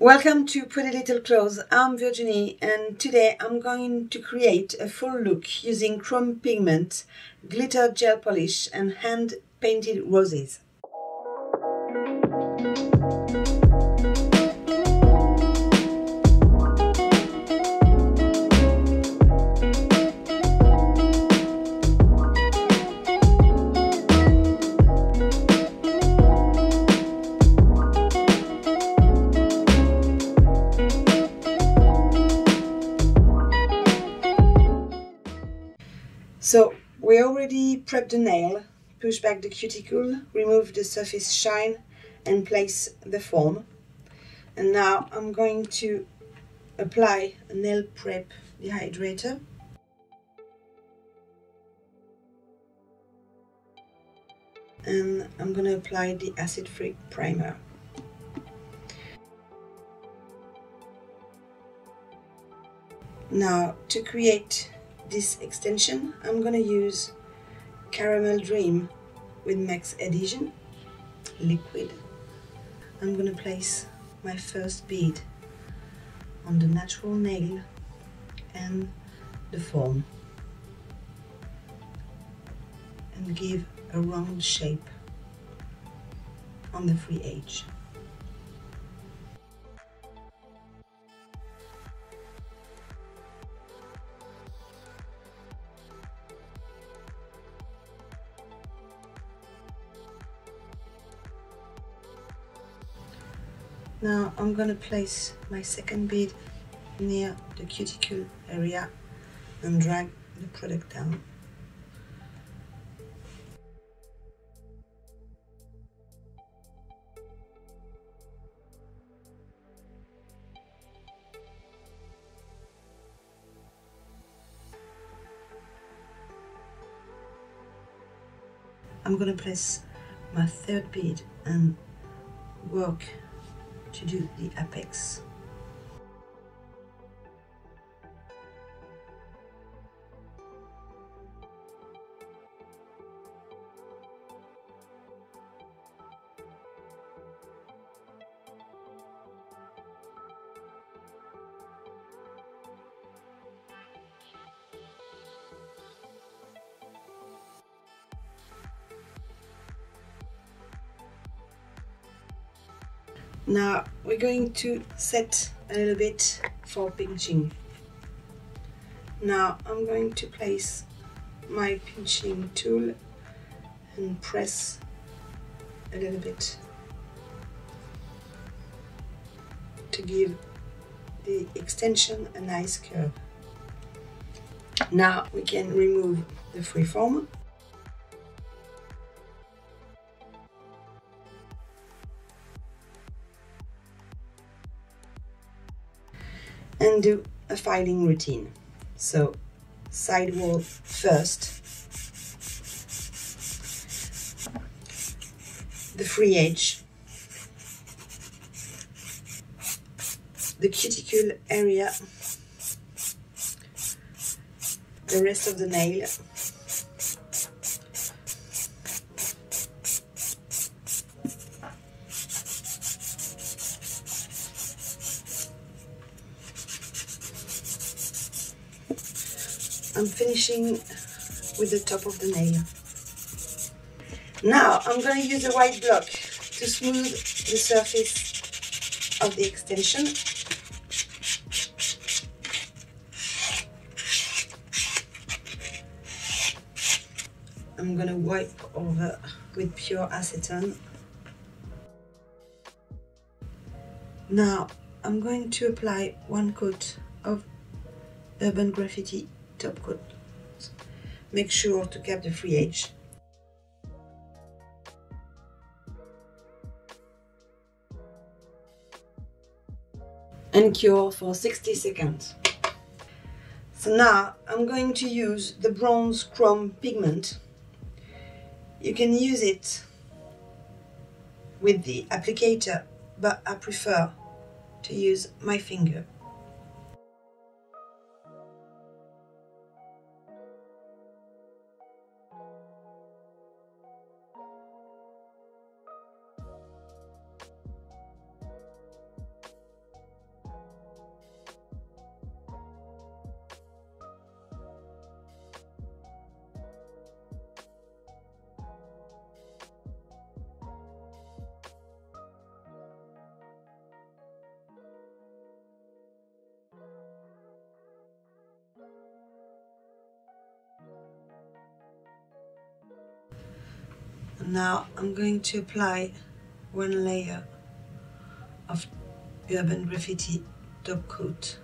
Welcome to Pretty Little Clothes. I'm Virginie and today I'm going to create a full look using chrome pigment, glitter gel polish and hand-painted roses. So we already prepped the nail, push back the cuticle, remove the surface shine and place the foam. And now I'm going to apply a nail prep dehydrator. And I'm going to apply the acid-free primer. Now to create this extension, I'm going to use Caramel Dream with Max Adhesion liquid. I'm going to place my first bead on the natural nail and the foam and give a round shape on the free edge. Now I'm going to place my second bead near the cuticle area and drag the product down. I'm going to place my third bead and work to do the apex. Now we're going to set a little bit for pinching. Now I'm going to place my pinching tool and press a little bit to give the extension a nice curve. Now we can remove the free form. And do a filing routine. So side wall first, the free edge, the cuticle area, the rest of the nail, I'm finishing with the top of the nail. Now I'm going to use a white block to smooth the surface of the extension. I'm going to wipe over with pure acetone. Now I'm going to apply one coat of Urban Graffiti top coat. Make sure to cap the free edge. And cure for 60 seconds. So now I'm going to use the Bronze Chrome Pigment. You can use it with the applicator, but I prefer to use my finger. Now I'm going to apply one layer of Urban Graffiti top coat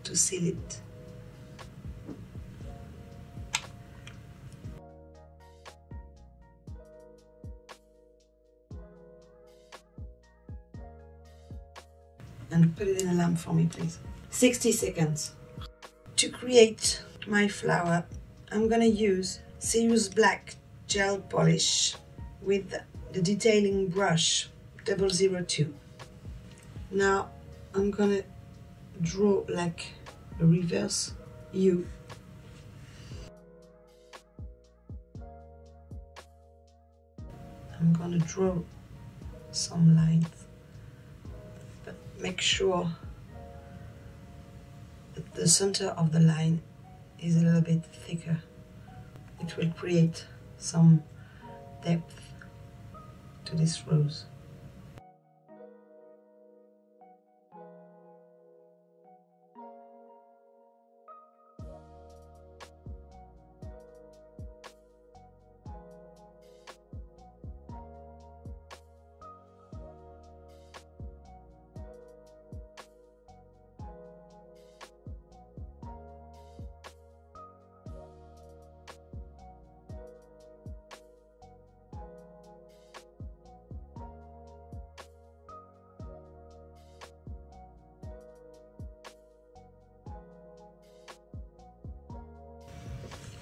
to seal it. And put it in a lamp for me, please. 60 seconds. To create my flower, I'm gonna use Serious Black gel polish with the detailing brush 002. Now I'm gonna draw like a reverse U. I'm gonna draw some lines, but make sure that the center of the line is a little bit thicker. It will create some depth to this rose.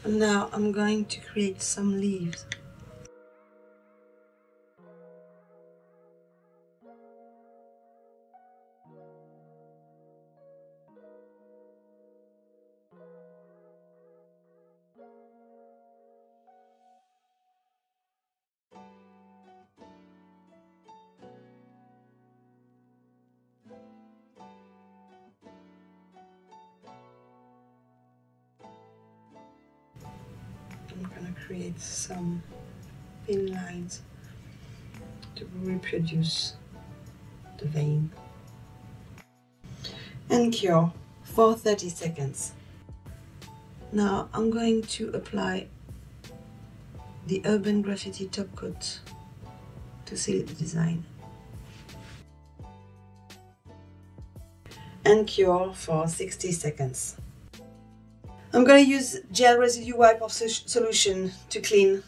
And now I'm going to create some leaves. I'm going to create some thin lines to reproduce the vein. And cure for 30 seconds. Now I'm going to apply the Urban Graffiti top coat to seal the design. And cure for 60 seconds. I'm going to use gel residue wipe off solution to clean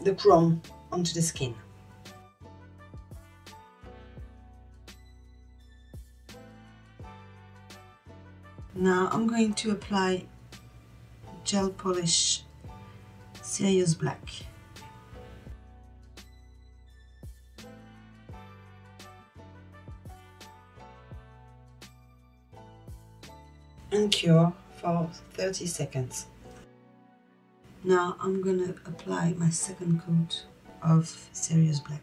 the chrome onto the skin. Now I'm going to apply gel polish Serious Black. And cure for 30 seconds. Now I'm gonna apply my second coat of Serious Black.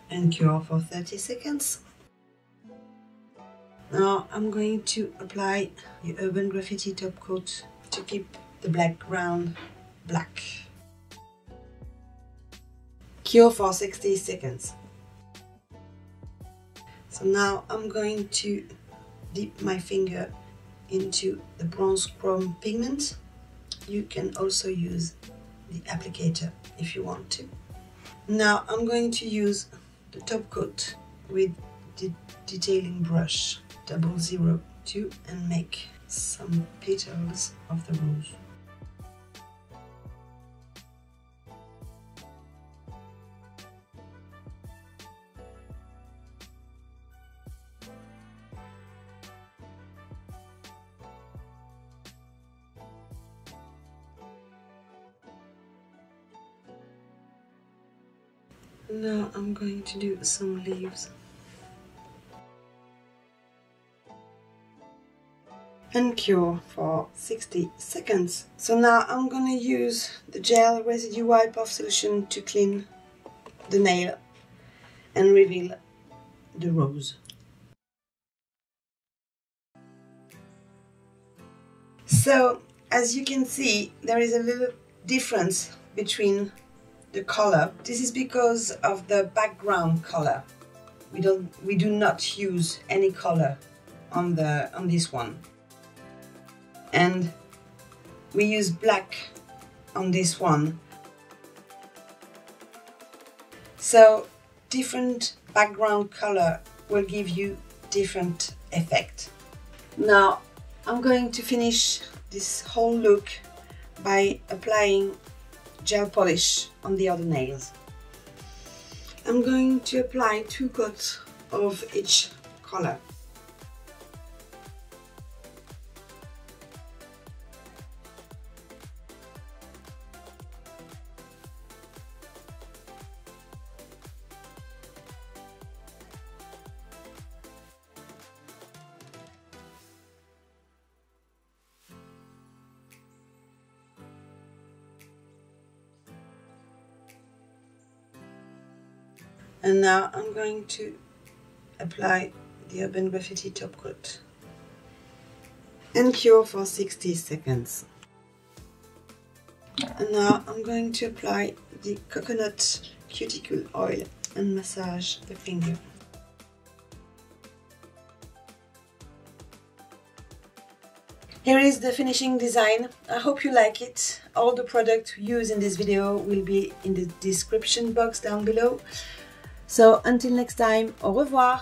And cure for 30 seconds. Now I'm going to apply the Urban Graffiti top coat to keep the background black. Cure for 60 seconds. So now I'm going to dip my finger into the Bronze Chrome Pigment. You can also use the applicator if you want to. Now I'm going to use the top coat with the detailing brush 002 and make some petals of the rose. Now I'm going to do some leaves. And cure for 60 seconds. So now I'm gonna use the gel residue wipe off solution to clean the nail and reveal the rose. So as you can see, there is a little difference between the color. This is because of the background color. We do not use any color on this one. And we use black on this one. So different background color will give you different effect. Now I'm going to finish this whole look by applying gel polish on the other nails. I'm going to apply 2 coats of each color. And now I'm going to apply the Urban Graffiti top coat and cure for 60 seconds. And now I'm going to apply the coconut cuticle oil and massage the finger. Here is the finishing design. I hope you like it. All the products used in this video will be in the description box down below. So until next time, au revoir!